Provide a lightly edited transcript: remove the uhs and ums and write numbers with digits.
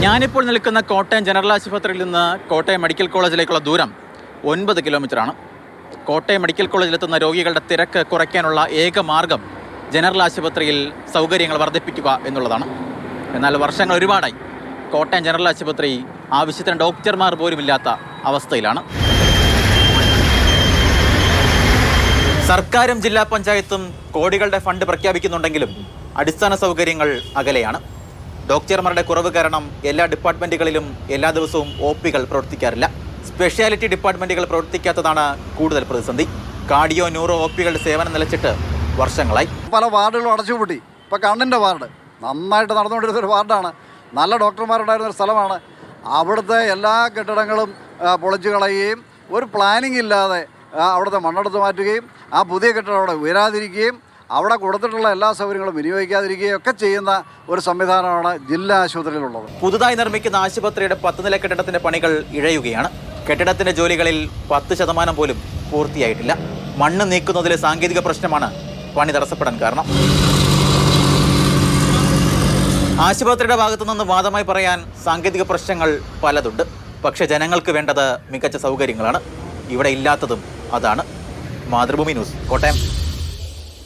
ഞാനിപ്പോൾ നിൽക്കുന്ന കോട്ടയം ജനറൽ ആശുപത്രിയിൽ നിന്ന് കോട്ടയം മെഡിക്കൽ കോളേജിലേക്കുള്ള ദൂരം 9 കിലോമീറ്ററാണ്. കോട്ടയം മെഡിക്കൽ കോളേജിലെത്തുന്ന രോഗികളുടെ തിരക്ക് കുറയ്ക്കാനുള്ള ഏക മാർഗം ജനറൽ ആശുപത്രിയിൽ സൗകര്യങ്ങൾ വർദ്ധിപ്പിക്കുക എന്നുള്ളതാണ്. എന്നാൽ വർഷങ്ങൾ ഒരുപാടായി കോട്ടയം ജനറൽ ആശുപത്രി ആവശ്യത്തിന് ഡോക്ടർമാർ പോലുമില്ലാത്ത അവസ്ഥയിലാണ്. സർക്കാരും ജില്ലാ പഞ്ചായത്തും കോടികളുടെ ഫണ്ട് പ്രഖ്യാപിക്കുന്നുണ്ടെങ്കിലും അടിസ്ഥാന സൗകര്യങ്ങൾ അകലെയാണ്. ഡോക്ടർമാരുടെ കുറവ് കാരണം എല്ലാ ഡിപ്പാർട്ട്മെൻറ്റുകളിലും എല്ലാ ദിവസവും OPകൾ പ്രവർത്തിക്കാറില്ല. സ്പെഷ്യാലിറ്റി ഡിപ്പാർട്ട്മെൻറ്റുകൾ പ്രവർത്തിക്കാത്തതാണ് കൂടുതൽ പ്രതിസന്ധി. കാർഡിയോ ന്യൂറോ OPകളുടെ സേവനം നിലച്ചിട്ട് വർഷങ്ങളായി. പല വാർഡുകളും അടച്ചുപൂട്ടി. ഇപ്പോൾ കണ്ണിൻ്റെ വാർഡ് നന്നായിട്ട് നടന്നുകൊണ്ടിരുന്നൊരു വാർഡാണ്. നല്ല ഡോക്ടർമാരുണ്ടായിരുന്നൊരു സ്ഥലമാണ്. അവിടുത്തെ എല്ലാ കെട്ടിടങ്ങളും പൊളിച്ചു കളയുകയും ഒരു പ്ലാനിങ് ഇല്ലാതെ അവിടുത്തെ മണ്ണെടുത്ത് മാറ്റുകയും ആ പുതിയ കെട്ടിടം അവിടെ ഉയരാതിരിക്കുകയും അവിടെ കൊടുത്തിട്ടുള്ള എല്ലാ സൗകര്യങ്ങളും വിനിയോഗിക്കാതിരിക്കുകയും ഒക്കെ ചെയ്യുന്ന ഒരു സംവിധാനമാണ് ജില്ലാ ആശുപത്രിയിലുള്ളത്. പുതുതായി നിർമ്മിക്കുന്ന ആശുപത്രിയുടെ 10 നില കെട്ടിടത്തിന്റെ പണികൾ ഇഴയുകയാണ്. കെട്ടിടത്തിന്റെ ജോലികളിൽ 10% പോലും പൂർത്തിയായിട്ടില്ല. മണ്ണ് നീക്കുന്നതിലെ സാങ്കേതിക പ്രശ്നമാണ് പണി തടസ്സപ്പെടാൻ കാരണം. ആശുപത്രിയുടെ ഭാഗത്തു നിന്ന് വാദമായി പറയാൻ സാങ്കേതിക പ്രശ്നങ്ങൾ പലതുണ്ട്. പക്ഷേ ജനങ്ങൾക്ക് വേണ്ടത് മികച്ച സൗകര്യങ്ങളാണ്. ഇവിടെ ഇല്ലാത്തതും അതാണ്. മാതൃഭൂമി ന്യൂസ്, കോട്ടയം.